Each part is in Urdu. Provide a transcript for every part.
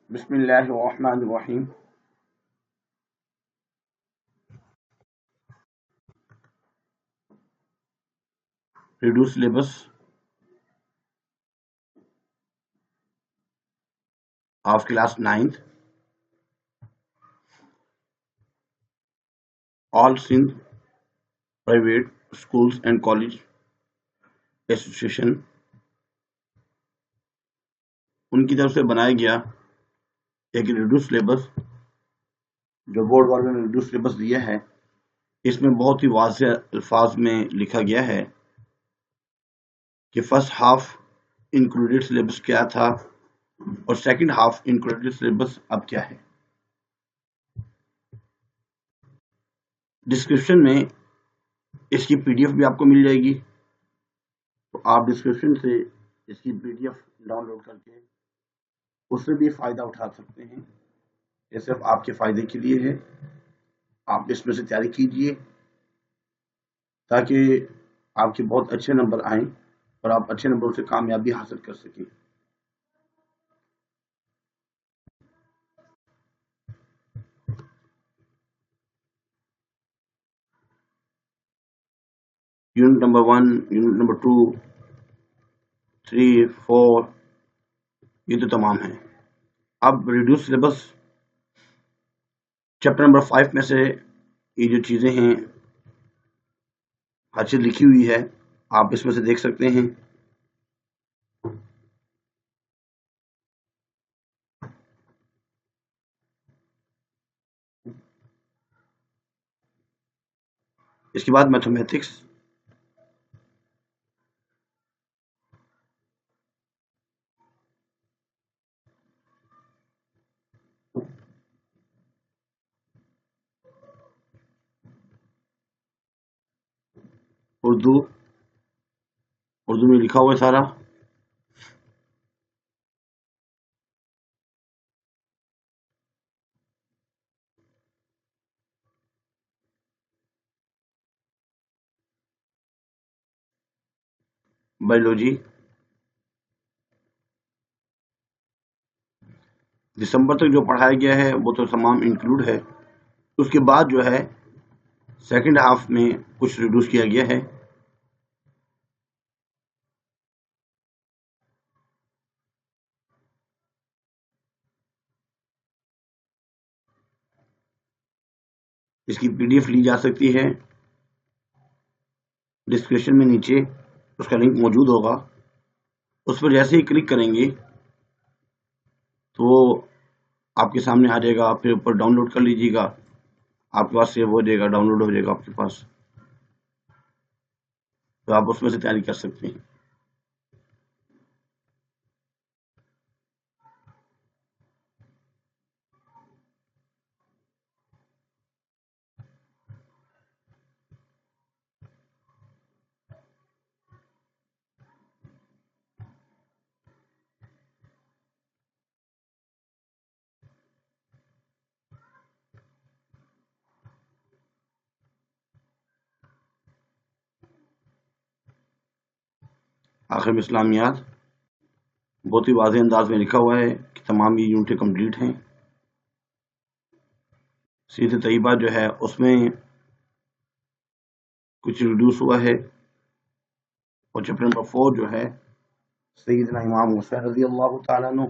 بسم اللہ الرحمن الرحیم. Reduce syllabus of class 9th. All Sindh private schools and college association ان کی طرف سے بنایا گیا ایک ریڈیوس سلیبس جو بورڈ والوں نے ریڈیوس سلیبس دیا ہے. اس میں بہت ہی واضح الفاظ میں لکھا گیا ہے کہ فرسٹ ہاف انکلوڈیڈ سلیبس کیا تھا اور سیکنڈ ہاف انکلوڈیڈ سلیبس اب کیا ہے. ڈسکرپشن میں اس کی پی ڈی ایف بھی آپ کو مل جائے گی، تو آپ ڈسکرپشن سے اس کی P D F download کر کے اس سے بھی فائدہ اٹھا سکتے ہیں. یہ صرف آپ کے فائدے کے لیے ہے. آپ اس میں سے تیاری کیجئے تاکہ آپ کے بہت اچھے نمبر آئیں اور آپ اچھے نمبروں سے کامیابی حاصل کر سکیں. یونٹ نمبر 1، یونٹ نمبر 2، 3، 4 یہ تو تمام ہیں. اب ریڈیوس سلیبس چیپٹر نمبر 5 میں سے یہ جو چیزیں ہیں ہر چیز لکھی ہوئی ہے، آپ اس میں سے دیکھ سکتے ہیں. اس کے بعد میتھمیٹکس، اردو میں لکھا ہوا ہے سارا. بایولوجی دسمبر تک جو پڑھایا گیا ہے وہ تو تمام انکلوڈ ہے. اس کے بعد جو ہے سیکنڈ ہاف میں کچھ ریڈیوس کیا گیا ہے. اس کی پی ڈی ایف لی جا سکتی ہے. ڈسکرپشن میں نیچے اس کا لنک موجود ہوگا. اس پر جیسے ہی کلک کریں گے تو وہ آپ کے سامنے آ جائے گا. پھر اوپر ڈاؤن لوڈ کر لیجیے گا، آپ کے پاس سیو ہو جائے گا، ڈاؤن لوڈ ہو جائے گا آپ کے پاس، تو آپ اس میں سے تیاری کر سکتے ہیں. آخر میں اسلامیات بہت ہی واضح انداز میں لکھا ہوا ہے کہ تمام یہ یونٹیں کمپلیٹ ہیں. سیرت طیبہ جو ہے اس میں کچھ ریڈیوس ہوا ہے، اور چیپٹر نمبر 4 جو ہے سیدنا امام حسین رضی اللہ تعالیٰ عنہ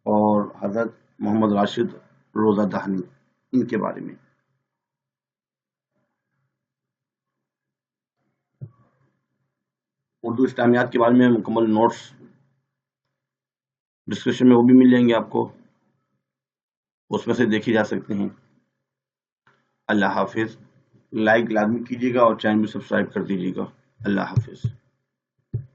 اور حضرت محمد راشد روضہ دہنی ان کے بارے میں. اردو اسلامیات کے بارے میں مکمل نوٹس ڈسکرپشن میں وہ بھی مل جائیں گے آپ کو، اس میں سے دیکھے جا سکتے ہیں. اللہ حافظ. لائک لازمی کیجیے گا اور چینل بھی سبسکرائب کر دیجیے گا. اللہ حافظ.